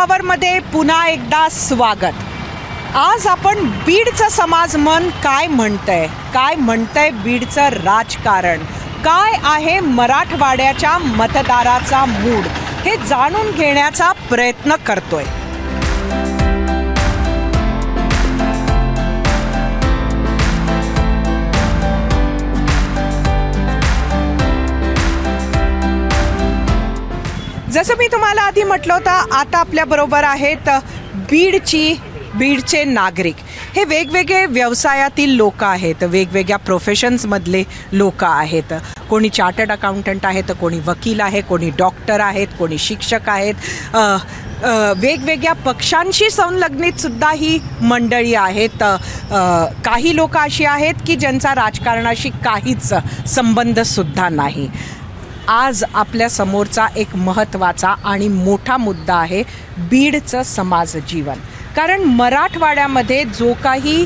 आवरमध्ये पुन्हा एकदा स्वागत. आज आपण बीडचं समाज मन काय म्हणतंय बीडचं राजकारण, काय आहे मराठवाड्याच्या मतदाराचा मूड, हे जाणून घेण्याचा प्रयत्न करतोय. जसं मी तुम्हाला आधी म्हटलं होतं, आता आपल्याबरोबर आहेत बीडचे नागरिक. हे वेगवेगळे व्यवसायातील लोक आहेत, वेगवेगळ्या प्रोफेशन्समधले लोक आहेत. कोणी चार्टर्ड अकाउंटंट आहेत, कोणी वकील आहे, कोणी डॉक्टर आहेत, कोणी शिक्षक आहेत. वेगवेगळ्या पक्षांशी संलग्नित सुद्धा ही मंडळी आहेत. काही लोक अशी आहेत की ज्यांचा राजकारणाशी काहीच संबंधसुद्धा नाही. आज आपल्या समोरचा एक महत्त्वाचा आणि मोठा मुद्दा आहे बीडचं समाज जीवन. कारण मराठवाड्यामध्ये जो काही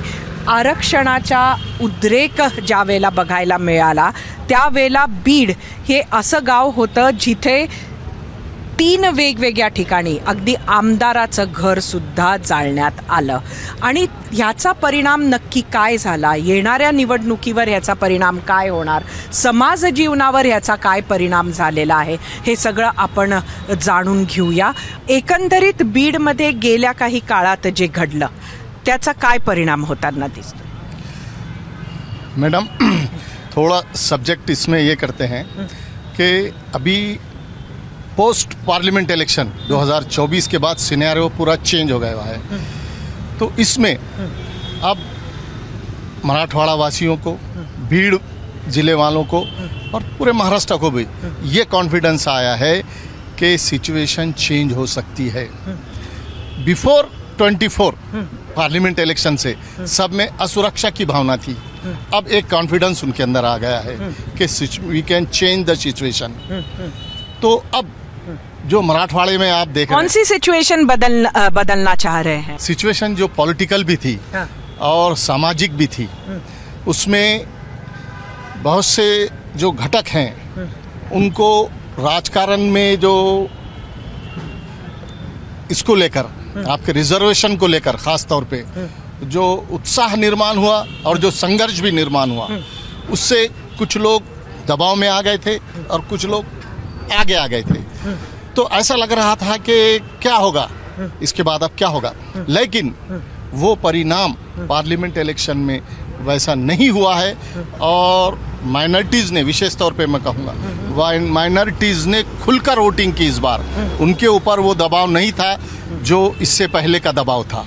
आरक्षणाचा उद्रेक ज्या वेळेला बघायला मिळाला, त्यावेळेला बीड हे असं गाव होतं जिथे 3 वेगवेगळ्या ठिकाणी अगदी आमदाराचं घरसुद्धा जाळण्यात आलं. आणि ह्याचा परिणाम नक्की काय झाला, येणाऱ्या निवडणुकीवर ह्याचा परिणाम काय होणार, समाज जीवनावर ह्याचा काय परिणाम झालेला आहे, हे सगळं आपण जाणून घेऊया. एकंदरीत बीडमध्ये गेल्या काही काळात जे घडलं त्याचा काय परिणाम होताना दिसतो? मैडम, थोड़ा सब्जेक्ट इसमें ये करते हैं कि अभी पोस्ट पार्लियामेंट इलेक्शन 2024 के बाद सिनेरियो पूरा चेंज हो गया है. तो इसमें अब मराठवाड़ा वासियों को, भीड़ ज़िले वालों को और पूरे महाराष्ट्र को भी ये कॉन्फिडेंस आया है कि सिचुएशन चेंज हो सकती है. बिफोर 24 पार्लियामेंट इलेक्शन से सब में असुरक्षा की भावना थी. अब एक कॉन्फिडेंस उनके अंदर आ गया है कि we can change the situation. तो अब जो मराठवाड़े में आप देख रहे हैं, कौन सी सिचुएशन बदलना चाह रहे हैं? सिचुएशन जो पॉलिटिकल भी थी और सामाजिक भी थी, उसमें बहुत से जो घटक हैं उनको राजकारण में जो इसको लेकर, आपके रिजर्वेशन को लेकर खास तौर पे जो उत्साह निर्माण हुआ और जो संघर्ष भी निर्माण हुआ, उससे कुछ लोग दबाव में आ गए थे और कुछ लोग आगे आ गए थे. तो ऐसा लग रहा था कि क्या होगा इसके बाद, अब क्या होगा. लेकिन वो परिणाम पार्लियामेंट इलेक्शन में वैसा नहीं हुआ है. और माइनॉरिटीज़ ने, विशेष तौर पे मैं कहूँगा, माइनॉरिटीज़ ने खुलकर वोटिंग की इस बार. उनके ऊपर वो दबाव नहीं था जो इससे पहले का दबाव था.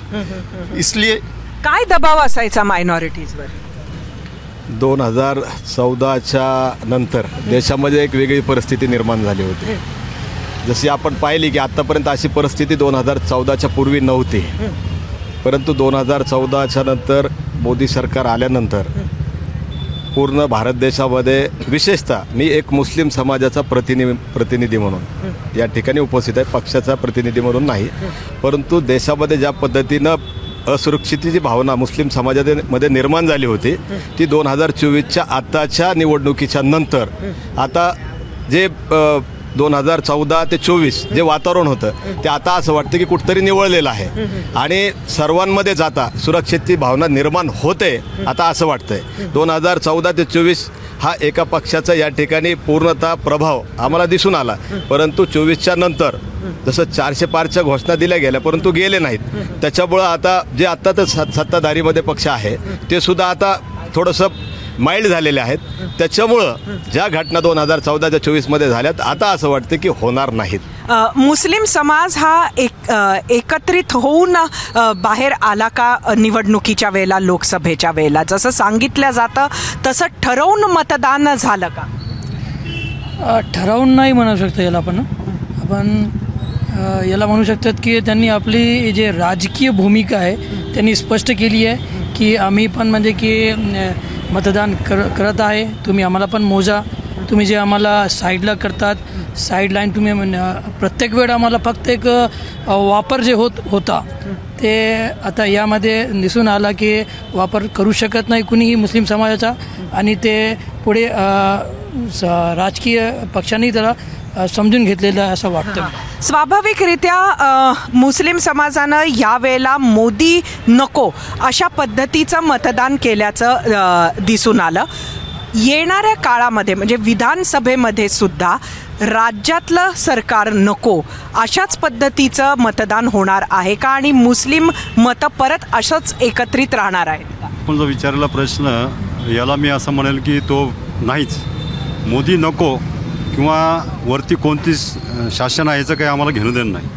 इसलिए काय दबाव असायचा मायनॉरिटीजवर? 2014च्या नंतर देशामध्ये एक वेगळी परिस्थिती निर्माण झाली होती. जशी आपण पाहिली की आत्तापर्यंत अशी परिस्थिती 2014च्या पूर्वी नव्हती. परंतु 2014च्या नंतर मोदी सरकार आल्यानंतर पूर्ण भारत देशामध्ये, विशेषतः मी एक मुस्लिम समाजाचा प्रतिनिधी म्हणून या ठिकाणी उपस्थित आहे, पक्षाचा प्रतिनिधी म्हणून नाही. परंतु देशामध्ये ज्या पद्धतीनं असुरक्षिततेची भावना मुस्लिम समाजामध्ये निर्माण झाली होती, ती 2024च्या आताच्या निवडणुकीच्या नंतर, आता जे 2014 ते 24 जे वातावरण होतं ते आता असं वाटतं की कुठंतरी निवळलेलं आहे आणि सर्वांमध्येच आता सुरक्षेची भावना निर्माण होते, आता असं वाटतंय. 2014 ते 24 हा एका पक्षाचा या ठिकाणी पूर्णतः प्रभाव आम्हाला दिसून आला. परंतु 24च्या नंतर जसं 400 पारच्या घोषणा दिल्या गेल्या परंतु गेले नाहीत. त्याच्यामुळं आता जे आत्ता तर सत्ताधारीमध्ये पक्ष आहे ते सुद्धा आता थोडंसं माइल्ड झालेले आहेत. त्याच्यामुळं ज्या घटना 2014 ते 24 मध्ये झाल्यात, आता असं वाटतं की होणार नाहीत. मुस्लिम समाज हा एकत्रित होऊन बाहेर आला का निवडणुकीच्या वेळेला, लोकसभेच्या वेळेला? जसं सांगितलं जातं तसं ठरवून मतदान झालं का? ठरवून नाही म्हणू शकतो याला. आपण याला म्हणू शकतात की त्यांनी आपली जे राजकीय भूमिका आहे त्यांनी स्पष्ट केली आहे की आम्ही पण म्हणजे की मतदान करत आहे, तुम्ही आम्हाला पण मोजा. तुम्ही जे आम्हाला साईडला करतात, साईड लाईन तुम्ही प्रत्येक वेळ आम्हाला फक्त एक वापर जे होता ते आता यामध्ये दिसून आला की वापर करू शकत नाही कुणीही मुस्लिम समाजाचा. आणि ते पुढे राजकीय पक्षांनी त्याला समजून घेतलेलं आहे असं वाटतं. स्वाभाविकरित्या मुस्लिम समाजानं यावेळेला मोदी नको अशा पद्धतीचं मतदान केल्याचं दिसून आलं. येणाऱ्या काळामध्ये म्हणजे विधानसभेमध्ये सुद्धा राज्यातलं सरकार नको अशाच पद्धतीचं मतदान होणार आहे का आणि मुस्लिम मतं परत असंच एकत्रित राहणार आहेत का? आपण जो विचारलेला प्रश्न याला मी असं म्हणेल की तो नाहीच. मोदी नको किंवा वरती कोणती शासन आहे याचं काही आम्हाला घेणं देणं नाही.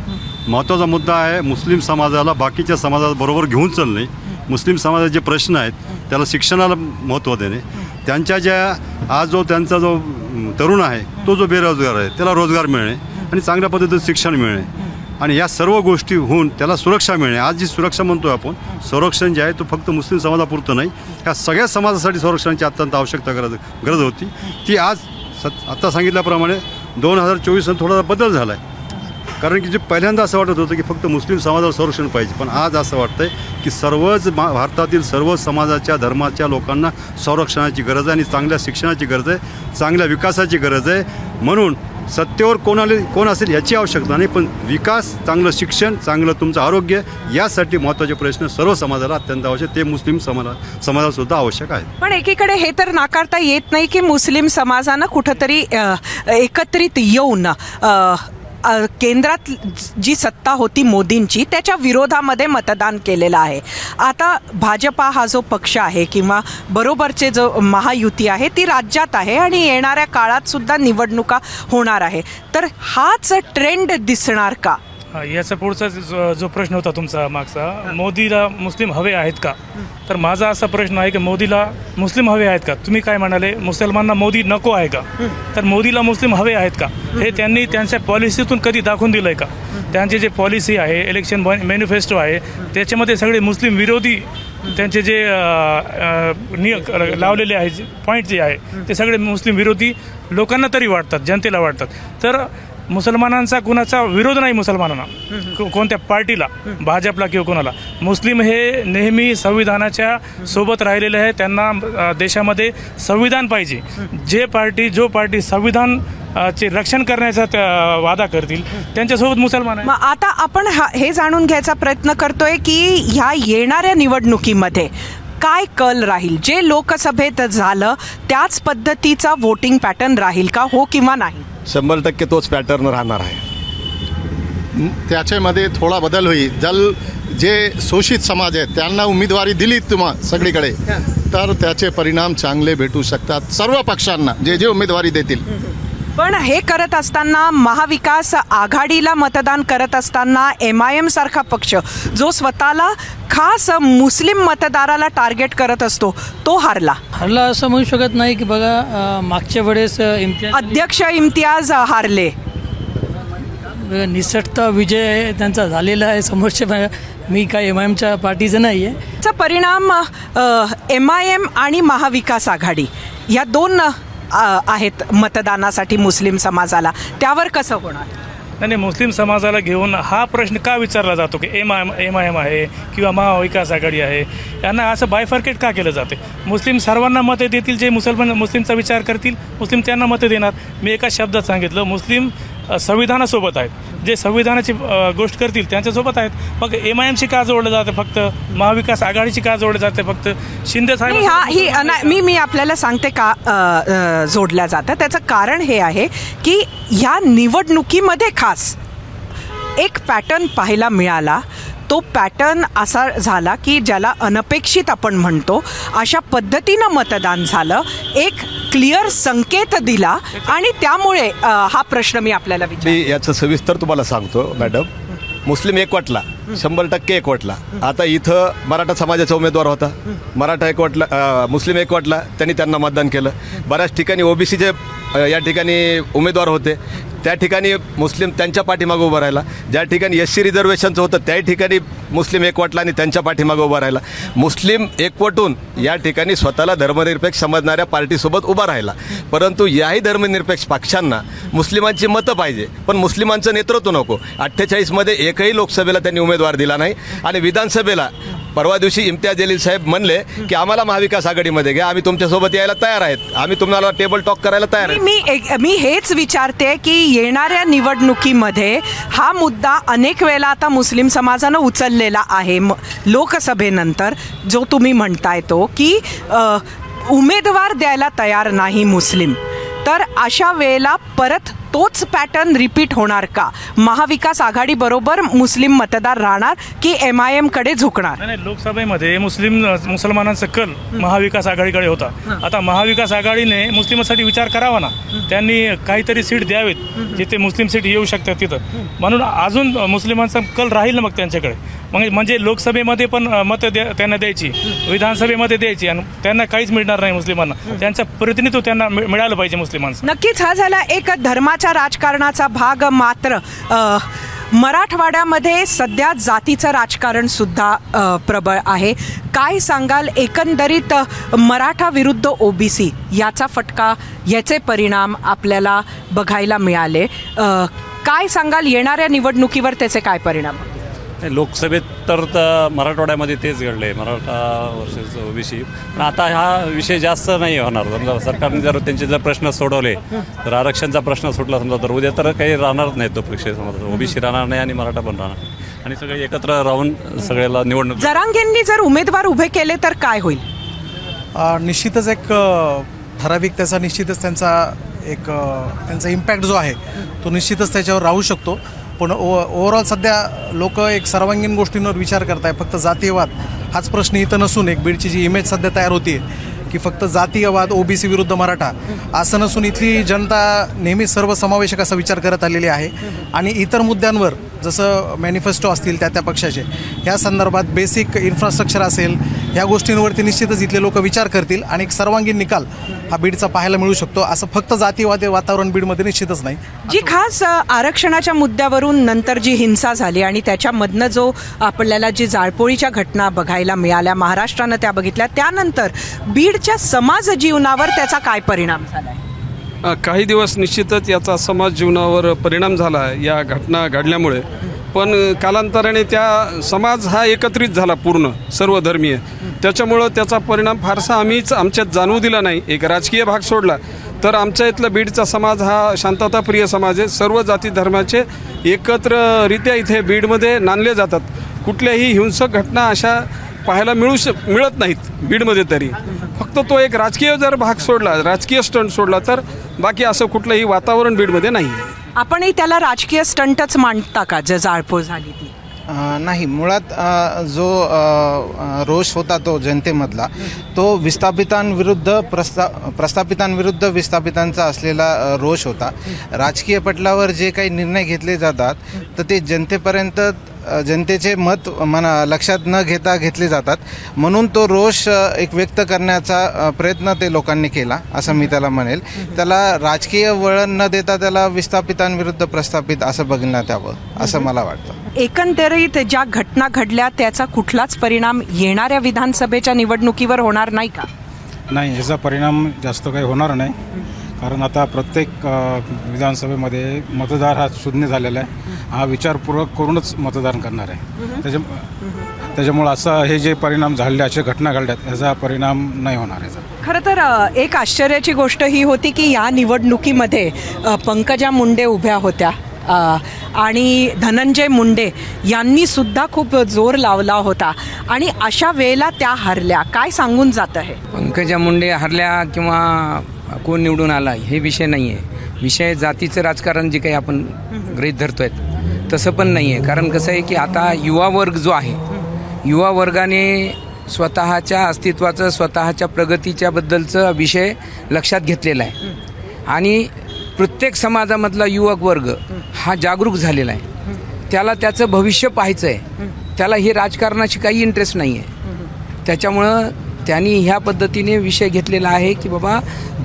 महत्त्वाचा मुद्दा आहे मुस्लिम समाजाला बाकीच्या समाजाबरोबर घेऊन चालणे. मुस्लिम समाजाचे जे प्रश्न आहेत त्याला शिक्षणाला महत्त्व देणे. त्यांच्या आज त्यांचा जो तरुण आहे तो जो बेरोजगार आहे त्याला रोजगार मिळणे आणि चांगल्या पद्धतीचं शिक्षण मिळणे आणि या सर्व गोष्टी होऊन त्याला सुरक्षा मिळणे. आज जी सुरक्षा म्हणतो आपण संरक्षण जे आहे तो फक्त मुस्लिम समाजापुरतं नाही, ह्या सगळ्या समाजासाठी संरक्षणाची अत्यंत आवश्यकता गरज होती. ती आज आत्ता सांगितल्याप्रमाणे 2024 थोडासा बदल झाला आहे. कारण की जे पहिल्यांदा असं वाटत होतं की फक्त मुस्लिम समाजाला संरक्षण पाहिजे, पण आज असं वाटतंय की सर्वच भारतातील सर्व समाजाच्या धर्माच्या लोकांना संरक्षणाची गरज आहे आणि चांगल्या शिक्षणाची गरज आहे, चांगल्या विकासाची गरज आहे. म्हणून सत्तेवर कोण असेल याची आवश्यकता नाही, पण विकास, चांगलं शिक्षण, चांगलं तुमचं आरोग्य यासाठी महत्त्वाचे प्रश्न सर्व समाजाला अत्यंत आवश्यक, ते मुस्लिम समाजासुद्धा आवश्यक आहे. पण एकीकडे हे तर नाकारता येत नाही की मुस्लिम समाजानं कुठंतरी एकत्रित येऊन केंद्रात जी सत्ता होती मोदींची त्याच्या विरोधामध्ये मतदान केलेलं आहे. आता भाजपा हा जो पक्ष आहे किंवा बरोबरचे जो महायुती आहे ती राज्यात आहे आणि येणाऱ्या काळात सुद्धा निवडणुका होणार आहे. तर हाच ट्रेंड दिसणार का? याचा पुढचा जो प्रश्न होता तुमचा मागचा, मोदीला मुस्लिम हवे आहेत का, तर माझा असा प्रश्न आहे की मोदीला मुस्लिम हवे आहेत का? तुम्ही काय म्हणाले, मुसलमानांना मोदी नको आहे का? तर मोदीला मुस्लिम हवे आहेत का हे त्यांनी त्यांच्या पॉलिसीतून कधी दाखवून दिलं आहे का? त्यांचे जे पॉलिसी आहे, इलेक्शन मॅनिफेस्टो आहे, त्याच्यामध्ये सगळे मुस्लिम विरोधी त्यांचे जे लावलेले आहे पॉईंट जे आहे ते सगळे मुस्लिम विरोधी लोकांना तरी वाटतात, जनतेला वाटतात. तर मुसलमानांचा कुणाचा विरोध नाही, मुसलमानांना कोणत्या पार्टीला, भाजपला किंवा कोणाला. मुस्लिम हे नेहमी संविधानाच्या सोबत राहिलेले आहे. त्यांना देशामध्ये संविधान पाहिजे. जो पार्टी संविधान चे रक्षण करण्याचा वादा करतील त्यांच्यासोबत मुसलमान आहे. आता आपण हे जाणून घ्यायचा प्रयत्न करतोय की ह्या येणाऱ्या निवडणुकीमध्ये काय कल राहील? जे लोकसभेत झालं त्याच पद्धतीचा वोटिंग पॅटर्न राहील का, हो किंवा नाही? 100% तोच पॅटर्न राहणार आहे. त्याच्यामध्ये थोडा बदल होईल. जे शोषित समाज आहेत त्यांना उमेदवारी दिली सगळीकडे तर त्याचे परिणाम चांगले भेटू शकतात सर्व पक्षांना, जे उमेदवारी देतील. पण हे करत असताना महाविकास आघाडीला मतदान करत असताना MIM सारखा पक्ष जो स्वतःला खास मुस्लिम मतदाराला टार्गेट करत असतो तो हारला असं म्हणू शकत नाही. की बघा मागच्या वेळेस अध्यक्ष इम्तियाज हारले, निसटता विजय त्यांचा झालेला आहे. समोरच्या मी काय MIMच्या पार्टीचं नाही आहे. त्याचा परिणाम MIM आणि महाविकास आघाडी या दोन आहेत मतदानासाठी मुस्लिम समाजाला, त्यावर कसं होणार? नाही, मुस्लिम समाजाला घेऊन हा प्रश्न का विचारला जातो की MIM आहे किंवा महाविकास आघाडी आहे, यांना असं बायफर्केट का केलं जाते? मुस्लिम सर्वांना मतं देतील, जे मुस्लिमचा विचार करतील मुस्लिम त्यांना मतं देणार. मी एका शब्दात सांगितलं, मुस्लिम संविधानासोबत आहेत, जे संविधानाची गोष्ट करतील त्यांच्यासोबत आहेत. मग MIMशी का जोडलं जातं, फक्त महाविकास आघाडीची का जोडलं जाते, फक्त शिंदे साहेब? मी आपल्याला सांगते का जोडल्या जातं. त्याचं कारण हे आहे की ह्या निवडणुकीमध्ये खास एक पॅटर्न पाहायला मिळाला. तो पॅटर्न असा झाला की ज्याला अनपेक्षित आपण म्हणतो, अशा पद्धतीनं मतदान झालं, एक क्लिअर संकेत दिला आणि त्यामुळे हा प्रश्न मी आपल्याला मी याचं सविस्तर तुम्हाला सांगतो मॅडम. मुस्लिम एकवटला, 100% एकवटला. आता इथं मराठा समाजाचा उमेदवार होता, मराठा एकवटला, मुस्लिम एकवटला, त्यांना मतदान केलं. बऱ्याच ठिकाणी OBCचे या ठिकाणी उमेदवार होते, त्या ठिकाणी मुस्लिम त्यांच्या पाठीमागं उभं राहिला. ज्या ठिकाणी SC रिझर्वेशनचं होतं त्या ठिकाणी मुस्लिम एकवटला आणि त्यांच्या पाठीमागं उभा राहिला. मुस्लिम एकवटून या ठिकाणी स्वतःला धर्मनिरपेक्ष समजणाऱ्या पार्टीसोबत उभा राहिला. परंतु याही धर्मनिरपेक्ष पक्षांना मुस्लिमांची मतं पाहिजे, पण मुस्लिमांचं नेतृत्व नको. 48मध्ये एकही लोकसभेला त्यांनी उमेदवार दिला नाही आणि विधानसभेला परवा दिवशी इम्तियाज जलील साहेब म्हणले की आम्हाला महाविकास आघाडीमध्ये घ्या, आम्ही तुमच्यासोबत यायला तयार आहेत, आम्ही तुम्हाला टेबल टॉक करायला तयार आहे. मी हेच विचारते की येणाऱ्या निवडणुकीमध्ये हा मुद्दा अनेक वेळेला आता मुस्लिम समाजानं उचललेला आहे लोकसभेनंतर, जो तुम्ही म्हणताय तो की उमेदवार द्यायला तयार नाही मुस्लिम, तर अशा वेळेला परत तोच पॅटर्न रिपीट होणार का? महाविकास आघाडी बरोबर मुस्लिम मतदार राहणार की MIM कडे झुकणार? नाही, लोकसभेमध्ये मुसलमानांचा कल महाविकास आघाडीकडे होता. आता महाविकास आघाडीने मुस्लिमांसाठी विचार करावा ना, त्यांनी काहीतरी सीट द्यावेत जिथे मुस्लिम सीट येऊ शकतात तिथं, म्हणून अजून मुस्लिमांचा कल राहील ना मग त्यांच्याकडे. म्हणजे लोकसभेमध्ये पण मतं त्यांना द्यायची, विधानसभेमध्ये द्यायची, आणि त्यांना काहीच मिळणार नाही मुस्लिमांना, त्यांचं प्रतिनिधित्व त्यांना मिळालं पाहिजे मुस्लिमांचं. नक्कीच हा झाला एक धर्माच्या राजकारणाचा भाग. मात्र मराठवाड्यामध्ये सध्या जातीचं राजकारण सुद्धा प्रबळ आहे. काय सांगाल एकंदरीत मराठा विरुद्ध OBC याचा फटका, याचे परिणाम आपल्याला बघायला मिळाले. काय सांगाल येणाऱ्या निवडणुकीवर त्याचे काय परिणाम? लोकसभेत तर मराठवाड्यामध्ये तेच घडलं आहे, मराठा वर्सेस OBC. पण आता हा विषय जास्त नाही होणार. समजा सरकारने जर त्यांचे जर प्रश्न सोडवले, तर आरक्षणचा प्रश्न सुटला समजा, तर उद्या तर काही राहणारच नाही तो पक्ष. समजा OBC राहणार नाही आणि मराठा पण राहणार नाही, आणि सगळे एकत्र राहून सगळ्याला निवडणूक. जरांगेंनी जर उमेदवार उभे केले तर काय होईल? निश्चितच एक ठराविक त्याचा निश्चितच त्यांचा इम्पॅक्ट जो आहे तो निश्चितच त्याच्यावर राहू शकतो. पण ओव्हरऑल सध्या लोक एक सर्वांगीण गोष्टींवर विचार करताय. फक्त जातीयवाद हाच प्रश्न इथं नसून एक बीडची जी इमेज सध्या तयार होती की फक्त जातीयवाद OBC विरुद्ध मराठा असं नसून इथली जनता नेहमीच सर्वसमावेशक असा विचार करत आलेली आहे. आणि इतर मुद्द्यांवर जसं मॅनिफेस्टो असतील त्या पक्षाचे, ह्या संदर्भात बेसिक इन्फ्रास्ट्रक्चर असेल, ह्या गोष्टींवरती निश्चितच इथले लोक विचार करतील आणि एक सर्वांगीण निकाल हा बीडचा पाहायला मिळू शकतो. असं फक्त जातीवादी वातावरण बीडमध्ये निश्चितच नाही. जी खास आरक्षणाच्या मुद्द्यावरून नंतर जी हिंसा झाली आणि त्याच्यामधनं जो आपल्याला जी जाळपोळीच्या घटना बघायला मिळाल्या, महाराष्ट्रानं त्या बघितल्या, त्यानंतर बीडच्या समाज जीवनावर त्याचा काय परिणाम झाला? काही दिवस निश्चितच याचा समाज जीवनावर परिणाम झाला या घटना घडल्यामुळे. पण कालांतराने त्या समाज हा एकत्रित झाला पूर्ण सर्वधर्मीय, त्याच्यामुळं त्याचा परिणाम फारसा आमच्यात जाणवू दिला नाही. एक राजकीय भाग सोडला तर आमच्या इथला बीडचा समाज हा शांतताप्रिय समाज आहे. सर्व जाती धर्माचे एकत्ररित्या इथे बीडमध्ये नांदले जातात. कुठल्याही हिंसक घटना अशा पाहायला मिळत नाहीत बीडमध्ये. तरी फक्त तो एक राजकीय जर भाग सोडला, राजकीय स्टंट सोडला, तर बाकी असं कुठलंही वातावरण बीडमध्ये नाही आहे. आपणही त्याला राजकीय स्टंटच मानता का जे जाळपोळ झाली ती? नाही, मुळात जो रोष होता तो जनतेमधला, तो विस्थापितांविरुद्ध प्रस्थापितांविरुद्ध विस्थापितांचा असलेला रोष होता. राजकीय पटलावर जे काही निर्णय घेतले जातात तर ते जनतेपर्यंत जनतेचे मत लक्षात न घेता घेतले जातात. म्हणून तो रोष एक व्यक्त करण्याचा प्रयत्न ते लोकांनी केला असं मी त्याला म्हणेल. त्याला राजकीय वळण न देता त्याला विस्थापितांविरुद्ध प्रस्थापित असं बघण्यात यावं असं मला वाटतं. एकंदरीत ज्या घटना घडल्या त्याचा कुठलाच परिणाम येणाऱ्या विधानसभेच्या निवडणुकीवर होणार नाही का? नाही, याचा परिणाम जास्त काही होणार नाही. कारण आता प्रत्येक विधानसभेमध्ये मतदार हा शून्य झालेला आहे. हा विचारपूर्वक करूनच मतदान करणार आहे. त्याच्यामुळं असं हे जे परिणाम झाले, अशा घटना घडल्यात, याचा परिणाम नाही होणार याचा. खरं तर एक आश्चर्याची गोष्ट ही होती की या निवडणुकीमध्ये पंकजा मुंडे उभ्या होत्या आणि धनंजय मुंडे यांनी सुद्धा खूप जोर लावला होता आणि अशा वेळेला त्या हरल्या. काय सांगून जातं हे? पंकजा मुंडे हरल्या किंवा कोण निवडून आला हे विषय नाही आहे. विषय जातीचं राजकारण जे काही आपण गृहीत धरतोय तसं पण नाही आहे. कारण कसं आहे की आता युवा वर्ग जो आहे, युवा वर्गाने स्वतःच्या अस्तित्वाचं, स्वतःच्या प्रगतीच्या बद्दलचा विषय लक्षात घेतलेला आहे आणि प्रत्येक समाजामधला युवक वर्ग हा जागरूक झालेला आहे. त्याला त्याचं भविष्य पाहायचं आहे. त्याला हे राजकारणाशी काही इंटरेस्ट नाही आहे. त्याच्यामुळं त्यांनी ह्या पद्धतीने विषय घेतलेला आहे की बाबा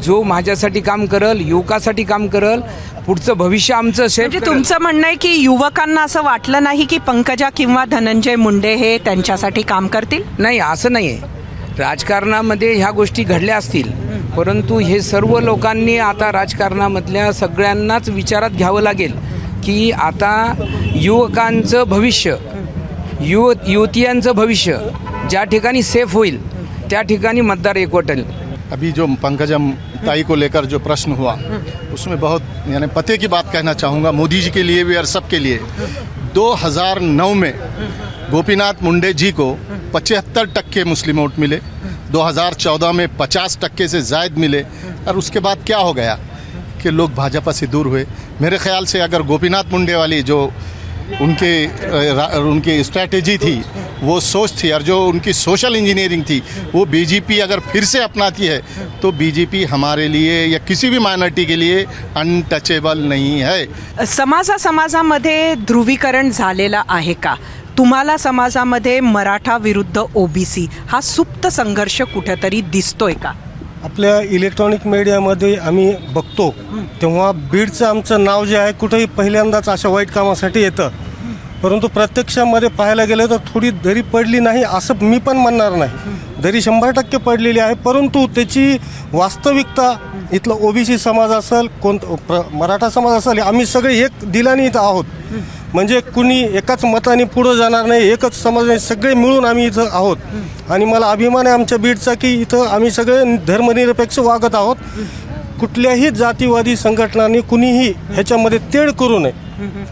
जो माझ्यासाठी काम करल, युवकासाठी काम करल, पुढचं भविष्य आमचं सेफ. म्हणजे तुमचं म्हणणं आहे की युवकांना असं वाटलं नाही की पंकजा किंवा धनंजय मुंडे हे त्यांच्यासाठी काम करतील? नाही, असं नाही आहे. राजकारणामध्ये ह्या गोष्टी घडल्या असतील परंतु हे सर्व लोकांनी आता राजकारणामधल्या सगळ्यांनाच विचारात घ्यावं लागेल की आता युवकांचं भविष्य, युवतियांचं भविष्य ज्या ठिकाणी सेफ होईल त्या ठिकाणी मतदार एकवटेल. अभी जो पंकजम ताई को लेकर जो प्रश्न हुआ उसमें बहुत यानी पते की बात कहना चाहूँगा मोदी जी के लिए भी और सबके लिए. 2009 में गोपीनाथ मुंडे जी को 75% मुस्लिम वोट मिले, 2014 में 50% से ज़ायद मिले, और उसके बाद क्या हो गया कि लोग भाजपा से दूर हुए. मेरे ख्याल से अगर गोपीनाथ मुंडे वाली जो उनकी स्ट्रैटेजी थी, वो सोच थी, और जो उनकी सोशल इंजीनियरिंग थी, वो बीजेपी अगर फिर से अपनाती है तो बीजेपी हमारे लिए या किसी भी माइनॉरिटी के लिए अनटचेबल नहीं है. समाजामध्ये ध्रुवीकरण झालेलं आहे का? तुम्हाला समाजामध्ये मराठा विरुद्ध ओबीसी हा सुप्त संघर्ष कुठेतरी दिसतोय का? आपल्या इलेक्ट्रॉनिक मीडियामध्ये आम्ही बघतो तेव्हा बीडचं आमचं नाव जे आहे कुठेही पहिल्यांदाच अशा वाईट कामासाठी येतं, परंतु प्रत्यक्षामध्ये पाहायला गेलं तर थोडी दरी पडली नाही असं मी पण म्हणणार नाही. दरी 100% पडलेली आहे, परंतु त्याची वास्तविकता इथलं ओबीसी समाज असेल, मराठा समाज असेल, आम्ही सगळे एक दिलाने इथं आहोत. म्हणजे कुणी एकाच मताने पुढं जाणार नाही, एकच समाज, सगळे मिळून आम्ही इथं आहोत. आणि मला अभिमान आहे आमच्या बीडचा की इथं आम्ही सगळे धर्मनिरपेक्ष वागत आहोत. कुठल्याही जातीवादी संघटनांनी कुणीही ह्याच्यामध्ये तेढ करू नये,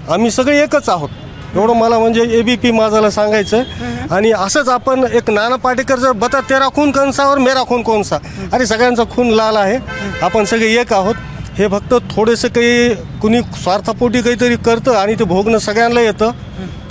आम्ही सगळे एकच आहोत एवढं मला म्हणजे एबीपी माझाला सांगायचं. आणि असंच आपण एक नाना पाटेकर जर बता तेरा खून कंसावर मेरा खून कोणसा, अरे सगळ्यांचा खून लाल आहे, आपण सगळे एक आहोत. हे फक्त थोडेसे काही कुणी स्वार्थापोटी काहीतरी करतं आणि ते भोगणं सगळ्यांना येतं.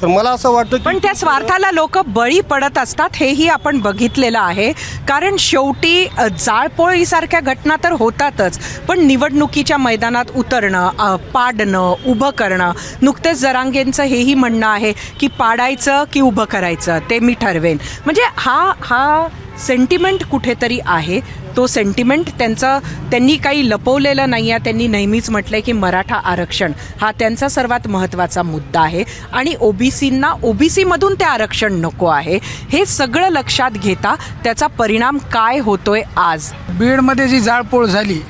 तर मला असं वाटतं पण त्या स्वार्थाला लोक बळी पडत असतात हेही आपण बघितलेलं आहे. कारण शेवटी जाळपोळीसारख्या घटना तर होतातच, पण निवडणुकीच्या मैदानात उतरणं, पाडणं, उभं करणं, नुकतेच जरांगेंचं हेही म्हणणं आहे की पाडायचं की उभं करायचं ते मी ठरवेन. म्हणजे हा सेंटिमेंट कुठेतरी आहे. तो सेंटिमेंट त्यांनी काही लपवलेलं नाही आहे. त्यांनी नेहमीच म्हटलंय की मराठा आरक्षण हा त्यांचा सर्वात महत्त्वाचा मुद्दा आहे आणि ओबीसींना ओबीसीमधून ते आरक्षण नको आहे. हे सगळं लक्षात घेता त्याचा परिणाम काय होतोय आज बीडमध्ये जी जाळपोळ झाली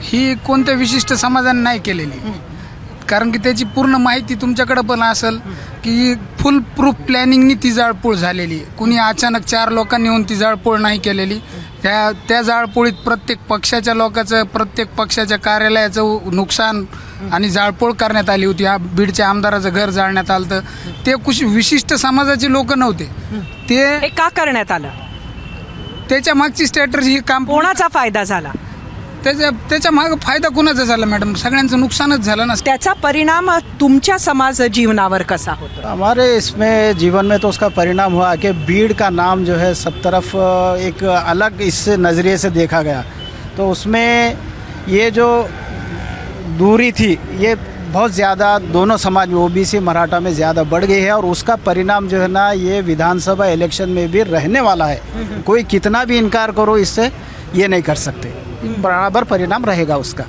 ही कोणत्या विशिष्ट समाजाने नाही केलेली, कारण की त्याची पूर्ण माहिती तुमच्याकडे पण असेल की फुल प्रूफ प्लॅनिंगनी ती जाळपोळ झालेली. कुणी अचानक 4 लोकांनी येऊन ती जाळपोळ नाही केलेली. त्या जाळपोळीत प्रत्येक पक्षाच्या लोकांचं, प्रत्येक पक्षाच्या कार्यालयाचं नुकसान आणि जाळपोळ करण्यात आली होती. बीडच्या आमदाराचं घर जाळण्यात आलं तर ते विशिष्ट समाजाचे लोक नव्हते. ते का करण्यात आलं? त्याच्या मागची स्ट्रॅटर्जी काम कोणाचा फायदा झाला? त्याच्या मागे फायदा कोणाचा झाला मॅडम? सगळ्यांचं नुकसानच झालं ना. त्याचा परिणाम तुमच्या समाज जीवनावर कसा होता? हमारे इसमें जीवन में तो उसका परिणाम हुआ कि बीड़ का नाम जो है सब तरफ एक अलग इस नज़रिए से देखा गया. तो उसमें ये जो दूरी थी ये बहुत ज़्यादा दोनों समाज में ओबीसी मराठा में ज़्यादा बढ़ गई है और उसका परिणाम जो है ना ये विधानसभा इलेक्शन में भी रहने वाला है. कोई कितना भी इनकार करो इससे ये नहीं कर सकते, बराबर परिणाम रहेगा उसका.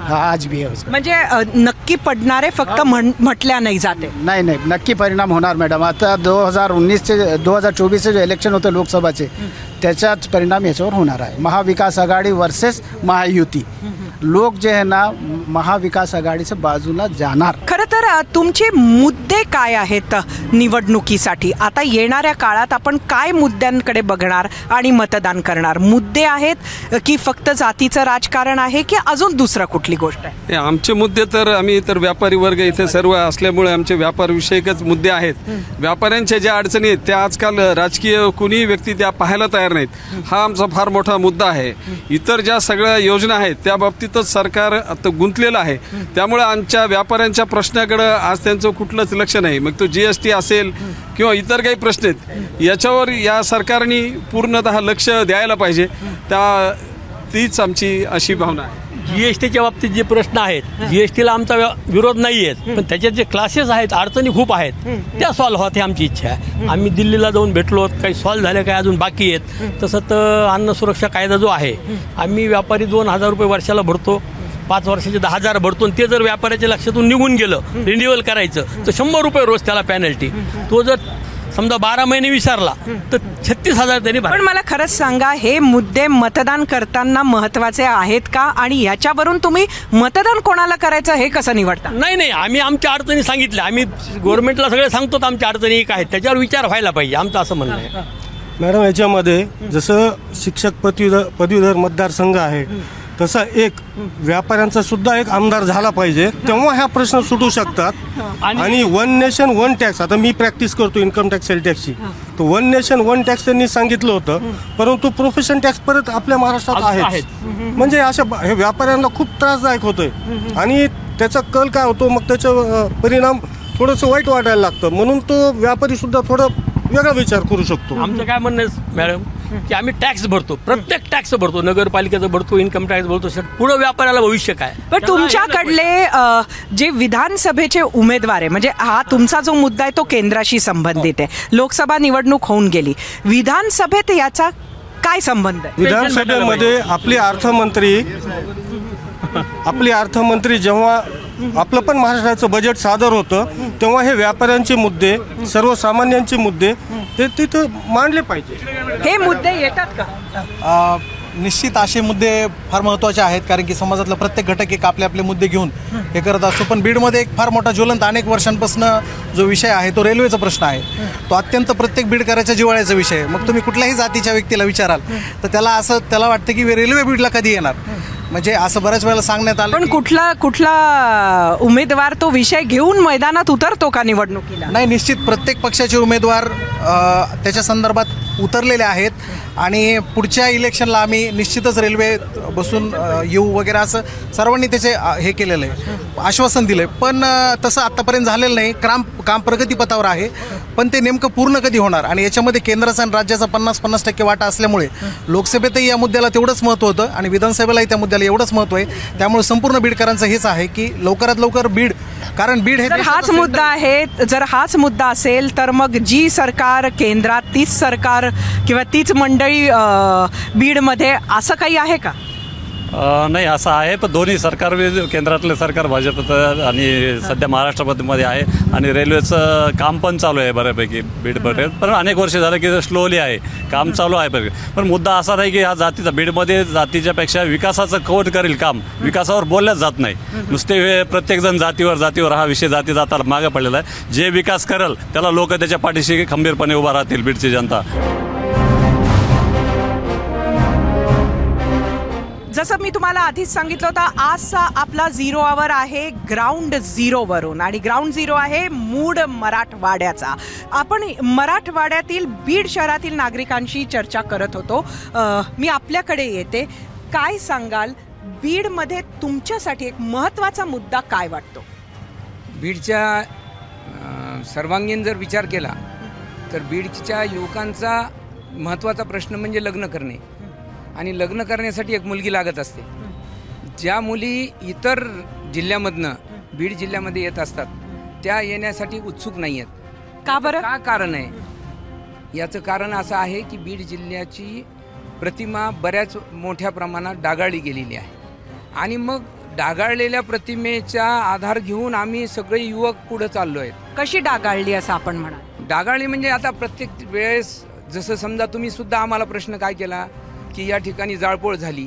आज भी है उसका. म्हणजे नक्की पडणारे फक्त म्हटल्या नाही जाते. नाही नक्की परिणाम होणार मॅडम. आता 2024चे जे इलेक्शन होतं लोकसभाचे त्याचाच परिणाम याच्यावर होणार आहे. महाविकास आघाडी वर्सेस महायुती. लोक जे आहे ना महाविकास आघाडीच्या बाजूला जाणार. खरं तर तुमचे मुद्दे काय आहेत निवडणुकीसाठी? आता येणाऱ्या काळात आपण काय मुद्द्यांकडे बघणार आणि मतदान करणार? मुद्दे आहेत की फक्त जातीचं राजकारण आहे की अजून दुसरं कुठली गोष्ट आहे? आमचे मुद्दे तर आम्ही तर व्यापारी वर्ग इथे सर्व असल्यामुळे आमचे व्यापार विषयकच मुद्दे आहेत. व्यापाऱ्यांच्या ज्या अडचणी आहेत त्या आजकाल राजकीय कुणी व्यक्ती त्या पाहायला तयार नाहीत. हा आमचा फार मोठा मुद्दा आहे. इतर ज्या सगळ्या योजना आहेत त्या बाबतीतच सरकार आता गुंतलेलं आहे. त्यामुळे आमच्या व्यापाऱ्यांच्या प्रश्नाकडे आज त्यांचं कुठलंच लक्ष नाही. मग तो GST असेल किंवा इतर काही प्रश्न आहेत याच्यावर या सरकारने पूर्णतः लक्ष द्यायला पाहिजे. तीच आमची अशी भावना आहे. GSTच्या बाबतीत जे प्रश्न आहेत, GSTला आमचा विरोध नाही आहे, पण त्याच्यात जे क्लासेस आहेत, अडचणी खूप आहेत, त्या सॉल्व्ह होत ही आमची इच्छा आहे. आम्ही दिल्लीला जाऊन भेटलो, काही सॉल्व्ह झाले, काही अजून बाकी आहेत. तसं तर अन्न सुरक्षा कायदा जो आहे, आम्ही व्यापारी 2,000 रुपये वर्षाला भरतो, 5 वर्षाचे 10,000 भरतो. आणि ते जर व्यापाऱ्याच्या लक्षातून निघून गेलं रिन्युअल करायचं तर 100 रुपये रोज त्याला पॅनल्टी. तो जर समजा 12 महिने विचारला तर 36,000 त्यांनी पण मला खरंच सांगा, हे मुद्दे मतदान करताना महत्वाचे आहेत का, आणि याच्यावरून तुम्ही मतदान कोणाला करायचं हे कसं निवडता? नाही, आम्ही आमच्या अडचणी सांगितल्या, आम्ही गव्हर्नमेंटला सगळे सांगतो आमच्या अडचणी काय आहेत, त्याच्यावर विचार व्हायला पाहिजे, आमचं असं म्हणणं आहे. मॅडम, याच्यामध्ये जसं शिक्षक पदवीधर मतदारसंघ आहे, तसा एक व्यापाऱ्यांचा सुद्धा एक आमदार झाला पाहिजे, तेव्हा ह्या प्रश्न सुटू शकतात. आणि 1 नेशन 1 टॅक्स, आता मी प्रॅक्टिस करतो इन्कम टॅक्स सेल टॅक्सची, तर 1 नेशन 1 टॅक्स त्यांनी सांगितलं होतं, परंतु प्रोफेशन टॅक्स परत आपल्या महाराष्ट्रात आहेत. म्हणजे अशा हे व्यापाऱ्यांना खूप त्रासदायक होतोय आणि त्याचा कल काय होतो, मग त्याचा परिणाम थोडंसं वाईट वाटायला लागतं. म्हणून तो व्यापारी सुद्धा थोडं वेगळा विचार करू शकतो. आमचं काय म्हणणं आहे मॅडम की आम्ही टॅक्स भरतो, प्रत्येक टॅक्स भरतो, नगरपालिकेचं भरतो, इन्कम टॅक्स भरतो, पुढे व्यापाऱ्याला भविष्य काय. पण तुमच्याकडले जे विधानसभेचे उमेदवार आहे, म्हणजे हा तुमचा जो मुद्दा आहे तो केंद्राशी संबंधित आहे, लोकसभा निवडणूक होऊन गेली, विधानसभेत याचा काय संबंध आहे? विधानसभेमध्ये आपली अर्थमंत्री जेव्हा आपलं पण महाराष्ट्राचं बजेट सादर होतं, तेव्हा हे व्यापाऱ्यांचे मुद्दे, सर्वसामान्यांचे मुद्दे ते तिथं मांडले पाहिजे. हे मुद्दे येतात का? निश्चित असे मुद्दे फार महत्त्वाचे आहेत, कारण की समाजातला प्रत्येक घटक एक आपले आपले मुद्दे घेऊन हे करत असतो. पण बीडमध्ये एक फार मोठा ज्वलंत अनेक वर्षांपासून जो विषय आहे तो रेल्वेचा प्रश्न आहे. तो अत्यंत प्रत्येक बीडकराच्या जिव्हाळ्याचा विषय आहे. मग तुम्ही कुठल्याही जातीच्या व्यक्तीला विचाराल तर त्याला वाटतं की रेल्वे बीडला कधी येणार, म्हणजे असं बऱ्याच वेळेला सांगण्यात आलं. पण कुठला उमेदवार तो विषय घेऊन मैदानात उतरतो का निवडणुकीला? नाही, निश्चित प्रत्येक पक्षाचे उमेदवार त्याच्या संदर्भात उतरलेले आहेत आणि पुढच्या इलेक्शनला आम्ही निश्चितच रेल्वे बसून येऊ वगैरे असं सर्वांनी त्याचे हे केलेलं आहे, आश्वासन दिलं आहे. पण तसं आत्तापर्यंत झालेलं नाही. काम प्रगतीपथावर आहे, पण ते नेमकं पूर्ण कधी होणार, आणि याच्यामध्ये केंद्राचा आणि राज्याचा 50-50% वाटा असल्यामुळे लोकसभेतही या मुद्द्याला तेवढंच महत्त्व होतं आणि विधानसभेलाही त्या मुद्द्याला एवढंच महत्त्व आहे. त्यामुळे संपूर्ण बीडकरांचं हेच आहे की लवकरात लवकर बीड, कारण बीड हे हाच मुद्दा आहे. जर हाच मुद्दा असेल तर मग जी सरकार केंद्रात, तीच सरकार किंवा तीच मंडळी बीडमध्ये, असं काही आहे का? नाही, असं आहे, पण दोन्ही सरकार, केंद्रातले सरकार भाजपचं आणि सध्या महाराष्ट्रामध्ये आहे, आणि रेल्वेचं काम पण चालू आहे बऱ्यापैकी बीडमध्ये, पण अनेक वर्ष झालं की स्लोली आहे, काम चालू आहे बरं. पण मुद्दा असा नाही की ह्या जातीचा, बीडमध्ये जातीच्या पेक्षा विकासाचं कोण करेल काम, विकासावर बोलल्याच जात नाही. नुसते प्रत्येकजण जातीवर हा विषय जातीचा आता मागे पडलेला आहे. जे विकास करेल त्याला लोक त्याच्या पाठीशी खंबीरपणे उभा राहतील, बीडची जनता. जसं मी तुम्हाला आधीच सांगितलं होतं, आजचा आपला 0 आवर आहे ग्राउंड झिरोवरून, आणि ग्राउंड झिरो आहे मूळ मराठवाड्याचा. आपण मराठवाड्यातील बीड शहरातील नागरिकांशी चर्चा करत होतो. मी आपल्याकडे येते. काय सांगाल, बीडमध्ये तुमच्यासाठी एक महत्त्वाचा मुद्दा काय वाटतो? बीडच्या सर्वांगीण जर विचार केला तर बीडच्या युवकांचा महत्त्वाचा प्रश्न म्हणजे लग्न करणे, आणि लग्न करण्यासाठी एक मुलगी लागत असते. ज्या मुली इतर जिल्ह्यामधनं बीड जिल्ह्यामध्ये येत असतात त्या येण्यासाठी उत्सुक नाही आहेत. का बरं? काय कारण आहे? याचं कारण असं आहे की बीड जिल्ह्याची प्रतिमा बऱ्याच मोठ्या प्रमाणात डागाळली गेलेली आहे, आणि मग डागाळलेल्या प्रतिमेचा आधार घेऊन आम्ही सगळे युवक पुढे चाललो आहेत. कशी डागाळली असं आपण म्हणा? डागाळली म्हणजे आता प्रत्येक वेळेस, जसं समजा तुम्ही सुद्धा आम्हाला प्रश्न काय केला की या ठिकाणी जाळपोळ झाली.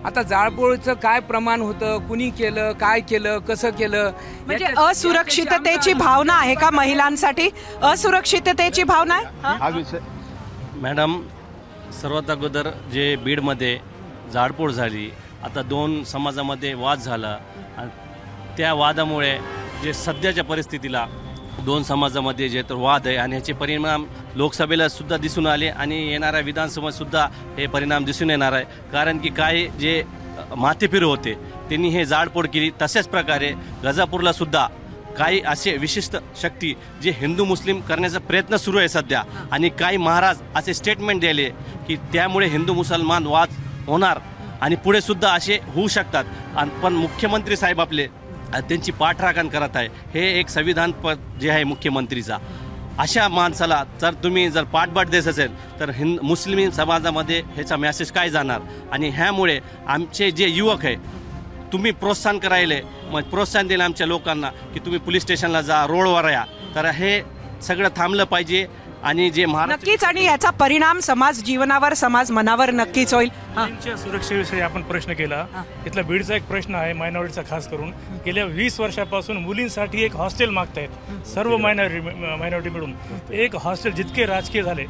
आता जाळपोळचं काय प्रमाण होतं, कुणी केलं, काय केलं, कसं केलं, म्हणजे असुरक्षिततेची भावना आहे का महिलांसाठी? असुरक्षिततेची भावना आहे हा विषय. मॅडम, सर्वात अगोदर जे बीडमध्ये जाळपोळ झाली, आता 2 समाजामध्ये वाद झाला, त्या वादामुळे जे सध्याच्या परिस्थितीला 2 समाजामध्ये जे तर वाद आहे, आणि ह्याचे परिणाम लोकसभेला सुद्धा दिसून आले आणि येणाऱ्या विधानसभेत सुद्धा हे परिणाम दिसून येणार आहे. कारण की काही जे माथेफिरू होते त्यांनी हे जाळपोळ केली. तशाच प्रकारे गजापूरला सुद्धा काही असे विशिष्ट शक्ती जे हिंदू मुस्लिम करण्याचा प्रयत्न सुरू आहे सध्या, आणि काही महाराज असे स्टेटमेंट दिले की त्यामुळे हिंदू मुसलमान वाद होणार आणि पुढे सुद्धा असे होऊ शकतात. पण मुख्यमंत्री साहेब आपले त्यांची पाठराखण करत आहे. हे एक संविधान पद जे आहे मुख्यमंत्रीचा, अशा माणसाला जर तुम्ही पाठबळ देत असेल तर मुस्लिम समाजामध्ये ह्याचा मेसेज काय जाणार. आणि ह्यामुळे आमचे जे युवक आहे, तुम्ही प्रोत्साहन करायले, मग प्रोत्साहन दिलं आमच्या लोकांना की तुम्ही पोलीस स्टेशनला जा, रोडवर या, तर हे सगळं थांबलं पाहिजे. आणि जे महाराष्ट्र नक्कीच, आणि याचा परिणाम समाज जीवनावर, समाज मनावर नक्कीच होईल. मुलींच्या सुरक्षेविषयी आपण प्रश्न केला. इथला बीडचा एक प्रश्न आहे मायनॉरिटीचा खास करून. गेल्या 20 वर्षापासून मुलींसाठी एक हॉस्टेल मागतायत सर्व मायनॉरिटी मिळून. एक हॉस्टेल, जितके राजकीय झाले,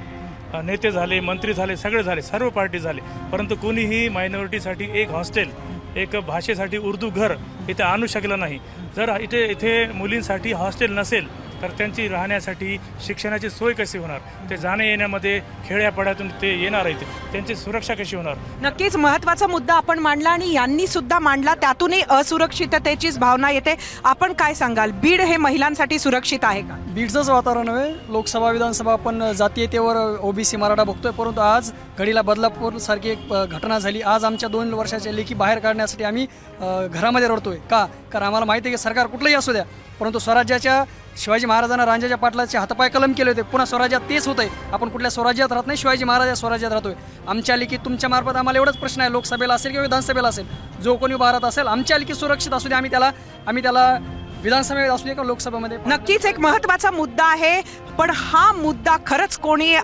नेते झाले, मंत्री झाले, सगळे झाले, सर्व पार्टी झाले, परंतु कोणीही मायनॉरिटीसाठी एक हॉस्टेल, एक भाषेसाठी उर्दू घर इथे आणू शकलं नाही. जर इथे मुलींसाठी हॉस्टेल नसेल तर त्यांची राहण्यासाठी, शिक्षणाची सोय कशी होणार, ते जाण्या येण्यामध्ये खेड्यापाड्यातून ते येणार आहेत, त्यांची सुरक्षा कशी होणार. नक्कीच महत्त्वाचा मुद्दा आपण मांडला आणि यांनी सुद्धा मांडला. त्यातूनही असुरक्षिततेचीच भावना येते. आपण काय सांगाल, बीड हे महिलांसाठी सुरक्षित आहे का? बीडचंच वातावरण आहे. लोकसभा, विधानसभा आपण जातीयतेवर ओबीसी मराठा बघतोय, परंतु आज घडीला बदलापूर सारखी एक घटना झाली. आज आमच्या 2 वर्षाच्या लेखी बाहेर काढण्यासाठी आम्ही घरामध्ये रडतोय. का? कारण आम्हाला माहिती आहे की सरकार कुठलंही असू द्या, परंतु स्वराज्याच्या, शिवाजी महाराजांना रांजाच्या पाटलाचे हातपाय कलम केले होते. पुन्हा स्वराज्यात तेच होत आहे. आपण कुठल्या स्वराज्यात राहत नाही, शिवाजी महाराज स्वराज्यात राहतोय. आमच्या लेखी तुमच्या मार्फत आम्हाला एवढंच प्रश्न आहे, लोकसभेला असेल किंवा विधानसभेला असेल, जो कोणी भारत असेल, आमच्या लेखी सुरक्षित असू दे. आम्ही त्याला विधानसभेत असू दे का लोकसभेमध्ये. नक्कीच एक महत्त्वाचा मुद्दा आहे, पण हा मुद्दा खरंच कोणी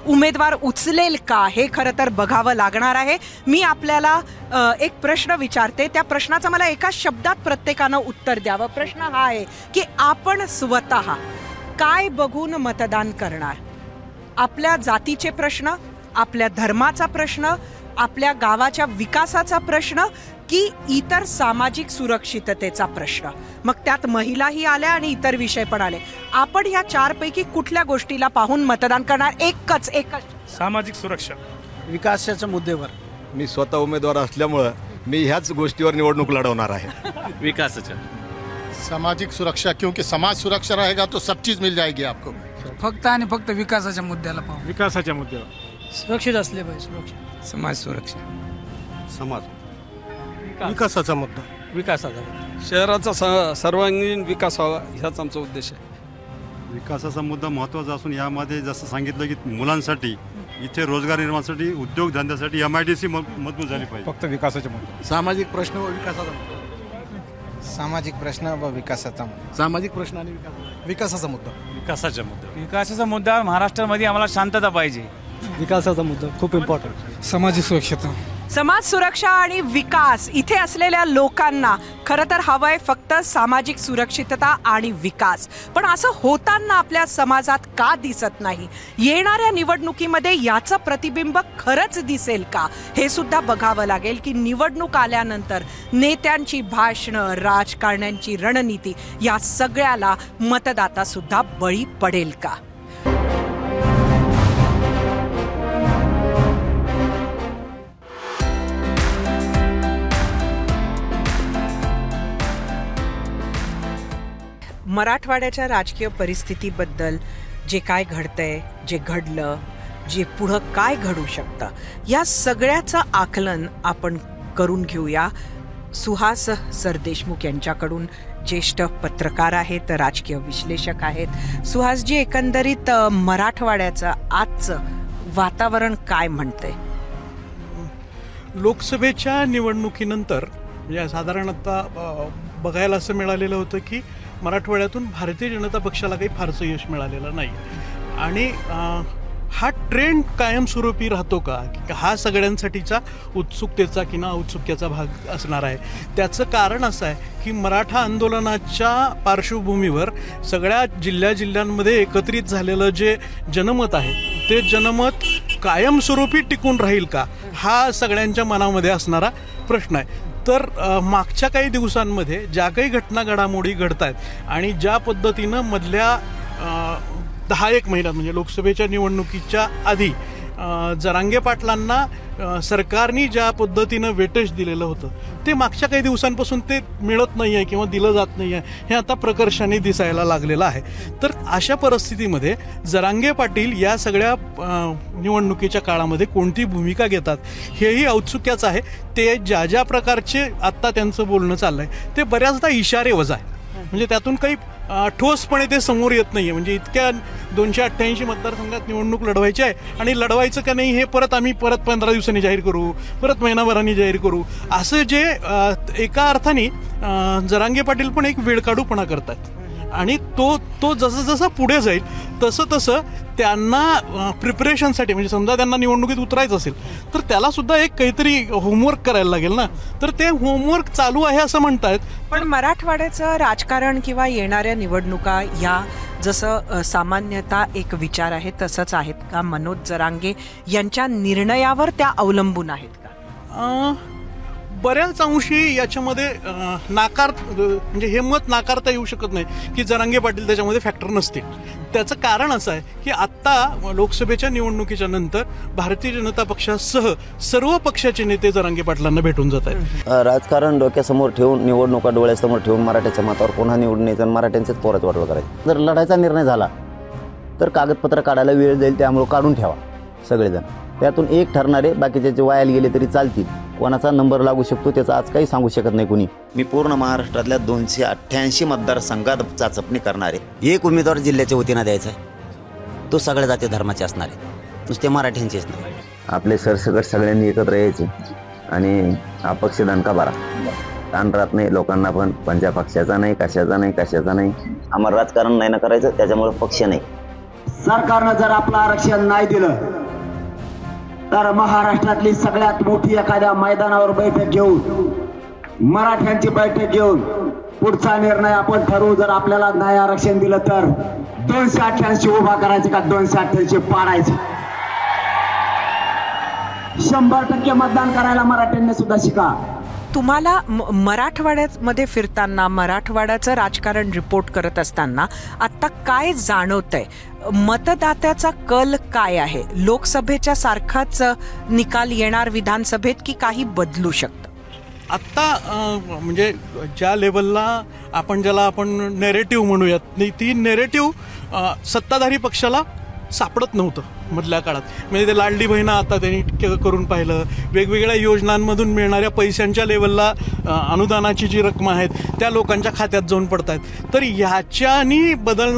उमेदवार उचलेल का, हे खरं तर बघावं लागणार आहे. मी आपल्याला एक प्रश्न विचारते, त्या प्रश्नाचं मला एका शब्दात प्रत्येकानं उत्तर द्यावं. प्रश्न हा आहे की आपण स्वतः काय बघून मतदान करणार? आपल्या जातीचे प्रश्न, आपल्या धर्माचा प्रश्न, आपल्या गावाच्या विकासाचा प्रश्न, की इतर सामाजिक सुरक्षिततेचा प्रश्न? मग त्यात महिलाही आल्या आणि इतर विषय पण आले. आपण ह्या 4 पैकी कुठल्या गोष्टीला पाहून मतदान करणार? एकच सामाजिक सुरक्षा, विकासाच्या मुद्द्यावर. मी स्वतः उमेदवार असल्यामुळं मी ह्याच गोष्टीवर निवडणूक लढवणार आहे. विकासाच्या, सामाजिक सुरक्षा, क्योंकि समाज सुरक्षा रहेगा तो सब चीज मिल जाएगी आपको. फक्त आणि फक्त विकासाच्या मुद्द्याला पाहू. विकासाच्या मुद्द्यावर सुरक्षित असले पाहिजे. सुरक्षा, समाज सुरक्षा, समाज, विकासाचा मुद्दा, विकासाचा, शहराचा सर्वांगीण विकास व्हावा, ह्याच आमचा उद्देश आहे. विकासाचा मुद्दा महत्त्वाचा असून यामध्ये जसं सांगितलं की मुलांसाठी, इथे रोजगार निर्माणासाठी, उद्योगधंद्यासाठी MIDC मजबूत झाली पाहिजे. फक्त विकासाचे मुद्दे, सामाजिक प्रश्न व विकासाचा मुद्दा, सामाजिक प्रश्न व विकासाचा मुद्दा, सामाजिक प्रश्न आणि विकासाचा मुद्दा, विकासाच्या मुद्दा, विकासाचा मुद्दा. महाराष्ट्रामध्ये आम्हाला शांतता पाहिजे. विकासाचा मुद्दा खूप इम्पॉर्टंट. सामाजिक सुरक्षता, समाज सुरक्षा आणि विकास. इथे असलेल्या लोकांना खरं तर हवंय फक्त सामाजिक सुरक्षितता आणि विकास. पण असं होताना आपल्या समाजात का दिसत नाही? येणाऱ्या निवडणुकीमध्ये याचं प्रतिबिंब खरंच दिसेल का, हे सुद्धा बघावं लागेल. की निवडणूक आल्यानंतर नेत्यांची भाषणं, राजकारण्यांची रणनीती, या सगळ्याला मतदाता सुद्धा बळी पडेल का? मराठवाड्याच्या राजकीय परिस्थितीबद्दल जे काय घडतंय, जे घडलं, जे पुढं काय घडू शकतं, या सगळ्याचं आकलन आपण करून घेऊया सुहास सरदेशमुख यांच्याकडून. ज्येष्ठ पत्रकार आहेत, राजकीय विश्लेषक आहेत. सुहासजी, एकंदरीत मराठवाड्याचं आजचं वातावरण काय म्हणतंय? लोकसभेच्या निवडणुकीनंतर म्हणजे साधारण आता बघायला असं मिळालेलं होतं की मराठवाड्यातून भारतीय जनता पक्षाला काही फारसं यश मिळालेलं नाही. आणि हा ट्रेंड कायमस्वरूपी राहतो का, हा सगळ्यांसाठीचा उत्सुकतेचा किंवा औत्सुक्याचा भाग असणार आहे. त्याचं कारण असं आहे की मराठा आंदोलनाच्या पार्श्वभूमीवर सगळ्या जिल्ह्यांमध्ये एकत्रित झालेलं जे जनमत आहे, ते जनमत कायमस्वरूपी टिकून राहील का, हा सगळ्यांच्या मनामध्ये असणारा प्रश्न आहे. तर मागच्या काही दिवसांमध्ये ज्या काही घटना घडामोडी घडत आहेत आणि ज्या पद्धतीनं मधल्या 10-1 महिन्यात म्हणजे लोकसभेच्या निवडणुकीच्या आधी जरांगे पाटलांना सरकारने ज्या पद्धतीनं वेटेज दिलेलं होतं, ते मागच्या काही दिवसांपासून ते मिळत नाही आहे किंवा दिलं जात नाही आहे, हे आता प्रकर्षाने दिसायला लागलेलं आहे. तर अशा परिस्थितीमध्ये जरांगे पाटील या सगळ्या निवडणुकीच्या काळामध्ये कोणती भूमिका घेतात, हेही औत्सुक्याचं आहे. ते ज्या प्रकारचे आत्ता त्यांचं बोलणं चाललं आहे, ते बऱ्याचदा इशारे वजा आहे. म्हणजे त्यातून काही ठोसपणे ते समोर येत नाही आहे. म्हणजे इतक्या 288 मतदारसंघात निवडणूक लढवायची आहे आणि लढवायचं का नाही हे आम्ही 15 दिवसांनी जाहीर करू, महिनाभरांनी जाहीर करू, असं जे एका अर्थाने जरांगे पाटील पण एक वेळकाढूपणा करतात. आणि तो जसं पुढे जाईल तसं त्यांना प्रिपरेशनसाठी, म्हणजे समजा त्यांना निवडणुकीत उतरायचं असेल तर त्यालासुद्धा एक काहीतरी होमवर्क करायला लागेल ना, तर ते होमवर्क चालू आहे असं म्हणतायत. पण मराठवाड्याचं राजकारण किंवा येणाऱ्या निवडणुका या जसं सामान्यतः एक विचार आहे तसंच आहेत का? मनोज जरांगे यांच्या निर्णयावर त्या अवलंबून आहेत का? बऱ्याच अंशी याच्यामध्ये म्हणजे हे मत नाकारता येऊ शकत नाही की जरांगे पाटील त्याच्यामध्ये फॅक्टर नसतील. त्याचं कारण असं आहे की आत्ता लोकसभेच्या निवडणुकीच्या नंतर भारतीय जनता पक्षासह सर्व पक्षाचे नेते जरांगे पाटलांना भेटून जात आहेत. राजकारण डोक्यासमोर ठेवून, निवडणुका डोळ्यासमोर ठेवून मराठ्याच्या मतावर पुन्हा निवडून यायचं आणि मराठ्यांचेच पोराचं वाटवं करायचं. जर लढायचा निर्णय झाला तर कागदपत्र काढायला वेळ जाईल, त्यामुळे काढून ठेवा सगळेजण. त्यातून एक ठरणारे, बाकीचे जे वायाला गेले तरी चालतील. कोणाचा नंबर लागू शकतो त्याचं आज काही सांगू शकत नाही कोणी. मी पूर्ण महाराष्ट्रातल्या 288 मतदारसंघात चाचपणी करणार आहे. एक उमेदवार जिल्ह्याच्या वतीनं द्यायचा आहे, तो सगळ्या जाती धर्माचे असणार आहे, नुसते मराठ्यांचेच नाही. आपले सरसकट सगळ्यांनी एकत्र यायचे आणि अपक्ष दणका भरा. ताण राहत नाही लोकांना, पण पंजा पक्षाचा नाही, कशाचा नाही. आम्हाला राजकारण नाही ना करायचं, त्याच्यामुळे पक्ष नाही. सरकारनं जर आपलं आरक्षण नाही दिलं तर महाराष्ट्रातली सगळ्यात मोठी एखाद्या मैदानावर बैठक घेऊन, मराठ्यांची बैठक घेऊन पुढचा निर्णय आपण ठरवू. जर आपल्याला नाही आरक्षण दिलं तर 288 उभा करायचे का 288 पाडायचे. 100% मतदान करायला मराठ्यांनी सुद्धा शिका. तुम्हाला मराठवाड्यामध्ये फिरताना, मराठवाड्याचं राजकारण रिपोर्ट करत असताना आता काय जाणवतंय? मतदात्याचा कल काय आहे? लोकसभेच्या सारखाच निकाल येणार विधानसभेत की काही बदलू शकतं? आत्ता म्हणजे ज्या लेवलला ज्याला आपण नेरेटिव्ह म्हणूयात, ती नेरेटिव्ह सत्ताधारी पक्षाला सापडत नव्हतं मधल्या काळात. म्हणजे ते लाडली बहिणा आता त्यांनी करून पाहिलं, वेगवेगळ्या योजनांमधून मिळणाऱ्या पैशांच्या लेवलला अनुदानाची जी रक्कम आहेत त्या लोकांच्या खात्यात जाऊन पडत आहेत. तर ह्याच्यानी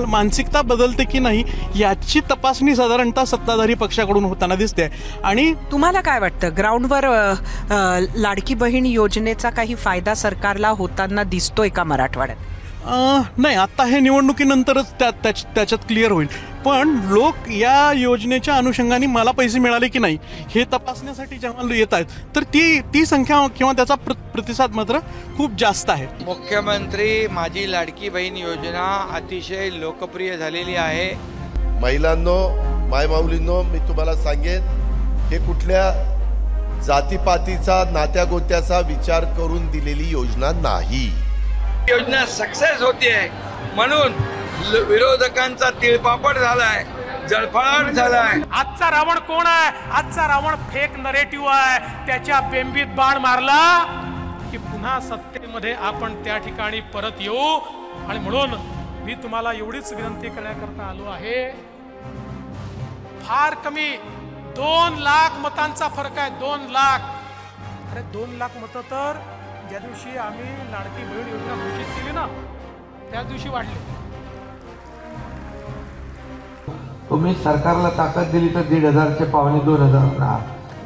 मानसिकता बदलते की नाही याची तपासणी साधारणतः सत्ताधारी पक्षाकडून होताना दिसते. आणि तुम्हाला काय वाटतं, ग्राउंडवर लाडकी बहीण योजनेचा काही फायदा सरकारला होताना दिसतोय का मराठवाड्यात? नाही, आता हे निवडणुकीनंतरच त्याच्यात क्लिअर होईल. पण लोक या योजनेच्या अनुषंगाने मला पैसे मिळाले की नाही हे तपासण्यासाठी जेव्हा येत आहेत तर ती संख्या किंवा त्याचा प्रतिसाद मात्र खूप जास्त आहे. मुख्यमंत्री माझी लाडकी बहीण योजना अतिशय लोकप्रिय झालेली आहे. महिलांनो, मायमाऊलींनो, मी तुम्हाला सांगेन हे कुठल्या जातीपातीचा, नात्यागोत्याचा विचार करून दिलेली योजना नाही. योजना सक्सेस होतीये म्हणून विरोधकांचा तिळपापड झालाय, जळफळाट झालाय. आजचा रावण कोण आहे? आजचा रावण फेक नरेटिव्ह आहे. त्याच्या बेंबीत बाण मारला की पुन्हा सत्तेमध्ये आपण त्या ठिकाणी परत येऊ. आणि म्हणून मी तुम्हाला एवढीच विनंती करण्याकरता आलो आहे. फार कमी 2 लाख मतांचा फरक आहे. 2 लाख. अरे 2 लाख मतं तर ज्या दिवशी आम्ही लाडकी बहीण योजना घोषित केली ना त्याच दिवशी वाढली. तुम्ही सरकारला ताकद दिली तर 1,500चे पावणे 2,000 होणार,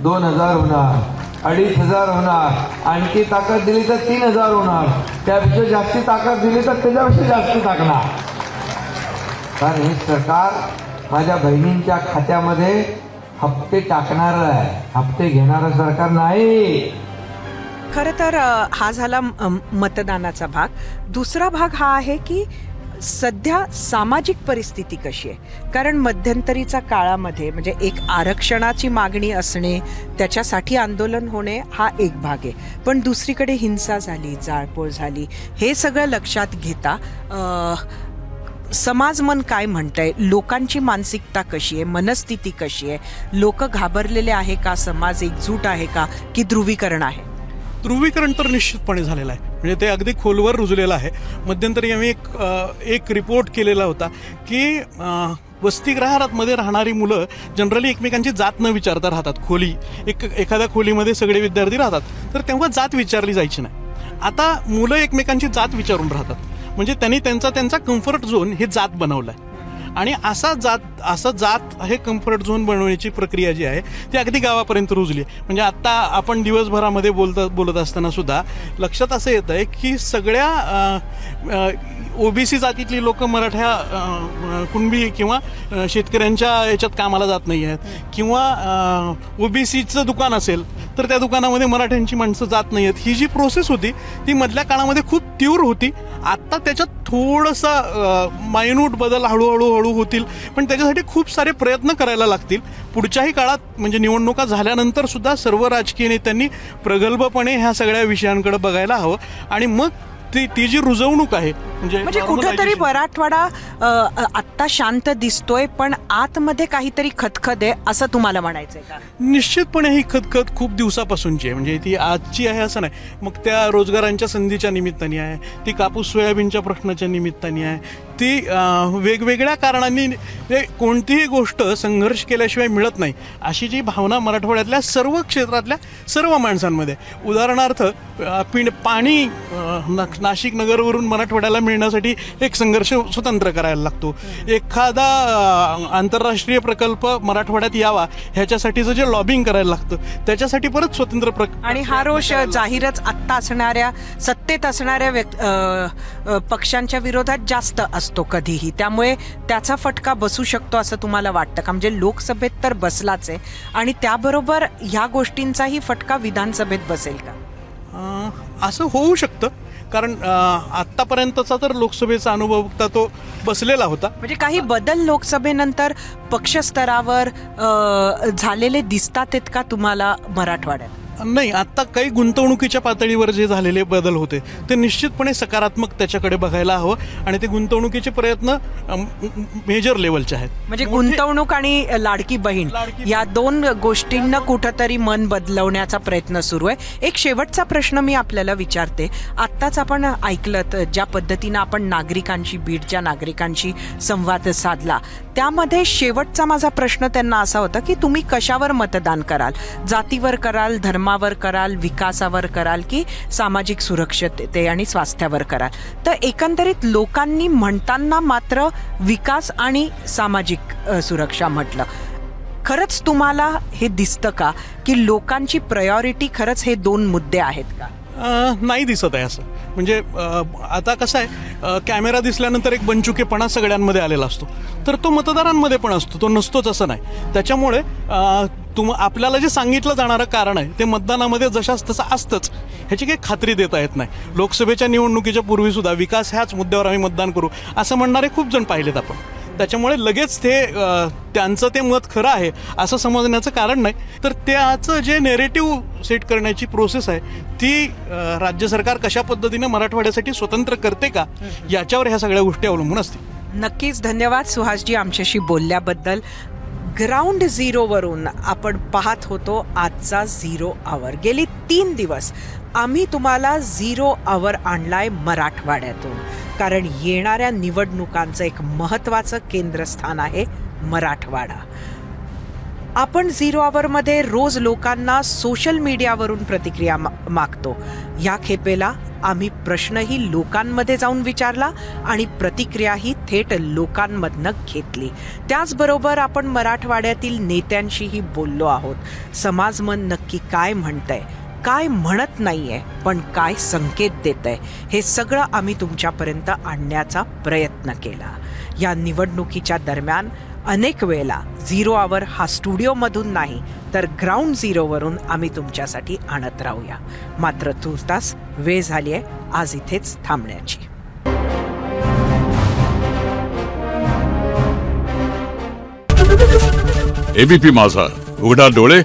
2,000 होणार, 2,500 होणार, आणखी ताकद दिली तर 3,000 होणार, त्यापेक्षा जास्ती ताकद दिली तर त्याच्यापेक्षा जास्ती टाकणार. कारण हे सरकार माझ्या बहिणींच्या खात्यामध्ये हप्ते टाकणारं आहे, हप्ते घेणारं सरकार नाही. खरं तर हा झाला मतदानाचा भाग. दुसरा भाग हा आहे की सध्या सामाजिक परिस्थिती कशी आहे. कारण मध्यंतरीच्या काळामध्ये म्हणजे एक आरक्षणाची मागणी असणे, त्याच्यासाठी आंदोलन होणे हा एक भाग आहे. पण दुसरीकडे हिंसा झाली, जाळपोळ झाली, हे सगळं लक्षात घेता समाजमन काय म्हणतंय, लोकांची मानसिकता कशी आहे, मनस्थिती कशी आहे, लोक घाबरलेले आहे का, समाज एकजूट आहे का, की ध्रुवीकरण आहे? ध्रुवीकरण तर निश्चितपणे झालेलं आहे. म्हणजे ते अगदी खोलवर रुजलेलं आहे. मध्यंतरी आम्ही एक रिपोर्ट केलेला होता की वसतिगृहामध्ये राहणारी मुलं जनरली एकमेकांची जात न विचारता राहतात. एखाद्या खोलीमध्ये सगळे विद्यार्थी राहतात, तर तेव्हा जात विचारली जायची नाही. आता मुलं एकमेकांची जात विचारून राहतात. म्हणजे त्यांनी त्यांचा कम्फर्ट झोन हे जात बनवलं आहे. आणि असा जात हे कम्फर्ट झोन बनवण्याची प्रक्रिया जी आहे ती अगदी गावापर्यंत रुजली आहे. म्हणजे आत्ता आपण दिवसभरामध्ये बोलत असताना सुद्धा लक्षात असं येतं आहे की सगळ्या ओबीसी जातीतली लोक मराठा कुणबी किंवा शेतकऱ्यांच्या याच्यात कामाला जात नाही आहेत, किंवा ओबीसीचं दुकान असेल तर त्या दुकानामध्ये मराठ्यांची माणसं जात नाही आहेत. ही जी प्रोसेस होती ती मधल्या काळामध्ये खूप तीव्र होती. आत्ता त्याच्यात थोडंसं मायन्यूट बदल हळूहळू होतील, पण त्याच्यासाठी खूप सारे प्रयत्न करायला लागतील. पुढच्याही काळात म्हणजे निवडणुका झाल्यानंतर सुद्धा सर्व राजकीय नेत्यांनी प्रगल्भपणे ह्या सगळ्या विषयांकडे बघायला हवं. आणि मग ती जी रुजवणूक आहे म्हणजे कुठेतरी मराठवाडा आत्ता शांत दिसतोय, पण आतमध्ये काहीतरी खतखत आहे असं तुम्हाला म्हणायचंय का? निश्चितपणे ही खतखत खूप दिवसापासूनची आहे, म्हणजे ती आजची आहे असं नाही. मग त्या रोजगारांच्या संधीच्या निमित्ताने आहे, ती कापूस सोयाबीनच्या प्रश्नाच्या निमित्ताने आहे, ती वेगवेगळ्या कारणांनी कोणतीही गोष्ट संघर्ष केल्याशिवाय मिळत नाही अशी जी भावना मराठवाड्यातल्या सर्व क्षेत्रातल्या सर्व माणसांमध्ये. उदाहरणार्थ पाणी नाशिक नगरवरून मराठवाड्याला मिळण्यासाठी एक संघर्ष स्वतंत्र करायला लागतो. एखादा आंतरराष्ट्रीय प्रकल्प मराठवाड्यात यावा ह्याच्यासाठीचं जे लॉबिंग करायला लागतं त्याच्यासाठी परत स्वतंत्र आणि हा रोष जाहीरच आत्ता असणाऱ्या सत्तेत असणाऱ्या पक्षांच्या विरोधात जास्त असतो कधीही, त्यामुळे त्याचा फटका बसू शकतो असं तुम्हाला वाटतं का? म्हणजे लोकसभेत तर बसलाच आहे आणि त्याबरोबर ह्या गोष्टींचाही फटका विधानसभेत बसेल का? असं होऊ शकतं, कारण आत्तापर्यंतचा तर लोकसभेचा अनुभव बघता तो बसलेला होता. म्हणजे काही बदल लोकसभेनंतर पक्षस्तरावर झालेले दिसतात आहेत का तुम्हाला मराठवाड्यात? नाही, आत्ता काही गुंतवणुकीच्या पातळीवर जे झालेले बदल होते ते निश्चितपणे सकारात्मक त्याच्याकडे बघायला हवं. आणि ते गुंतवणुकीचे प्रयत्न मेजर लेवलचे आहेत. म्हणजे गुंतवणूक आणि लाडकी बहीण या दोन गोष्टींना कुठंतरी मन बदलवण्याचा प्रयत्न सुरू आहे. एक शेवटचा प्रश्न मी आपल्याला विचारते. आत्ताच आपण ऐकलं ज्या पद्धतीनं आपण नागरिकांशी, बीडच्या नागरिकांशी संवाद साधला, त्यामध्ये शेवटचा माझा प्रश्न त्यांना असा होता की तुम्ही कशावर मतदान कराल? जातीवर कराल, धर्मावर कराल, विकासावर कराल की सामाजिक सुरक्षितते आणि स्वास्थ्यावर कराल? तर एकंदरीत लोकांनी म्हणताना मात्र विकास आणि सामाजिक सुरक्षा म्हटलं. खरंच तुम्हाला हे दिसतं का की लोकांची प्रायोरिटी खरंच हे दोन मुद्दे आहेत का? नाही दिसत आहे असं. म्हणजे आता कसं आहे, कॅमेरा दिसल्यानंतर एक बनचुकेपणा सगळ्यांमध्ये आलेला असतो, तर तो मतदारांमध्ये पण असतो, तो नसतोच असं नाही. त्याच्यामुळे आपल्याला जे सांगितलं जाणारं कारण आहे ते मतदानामध्ये जशाच तसं असतंच ह्याची काही खात्री देता येत नाही. लोकसभेच्या निवडणुकीच्या पूर्वी सुद्धा विकास ह्याच मुद्द्यावर आम्ही मतदान करू असं म्हणणारे खूप जण पाहिलेत आपण. त्याच्यामुळे लगेच ते त्यांचं ते मत खरं आहे असं समजण्याचं कारण नाही. तर त्याचं जे नेरेटिव्ह सेट करण्याची प्रोसेस आहे ती राज्य सरकार कशा पद्धतीने मराठवाड्यासाठी स्वतंत्र करते का याच्यावर ह्या सगळ्या गोष्टी अवलंबून असतील. नक्कीच. धन्यवाद सुहासजी आमच्याशी बोलल्याबद्दल. ग्राउंड झिरोवरून आपण पाहत होतो आजचा 0 आवर. गेली 3 दिवस आम्ही तुम्हाला 0 आवर आणलाय मराठवाड्यातून, कारण येणाऱ्या निवडणुकांचं एक महत्त्वाचं केंद्रस्थान आहे मराठवाडा. आपण 0 आवरमध्ये रोज लोकांना सोशल मीडियावरून प्रतिक्रिया मागतो. या खेपेला आम्ही प्रश्नही लोकांमध्ये जाऊन विचारला आणि प्रतिक्रियाही थेट लोकांमधनं घेतली. त्याचबरोबर आपण मराठवाड्यातील नेत्यांशीही बोललो आहोत. समाजमन नक्की काय म्हणतंय, काय म्हणत नाहीये, पण काय संकेत देत आहे, हे सगळं आम्ही तुमच्यापर्यंत आणण्याचा प्रयत्न केला. या निवडणुकीच्या दरम्यान अनेक वेळेला 0 आवर हा स्टुडिओमधून नाही तर ग्राउंड झिरोवरून आम्ही तुमच्यासाठी आणत राहूया. मात्र तुर्तास वेळ झाली आहे आज इथेच थांबण्याची. एबीपी माझा, उघडा डोळे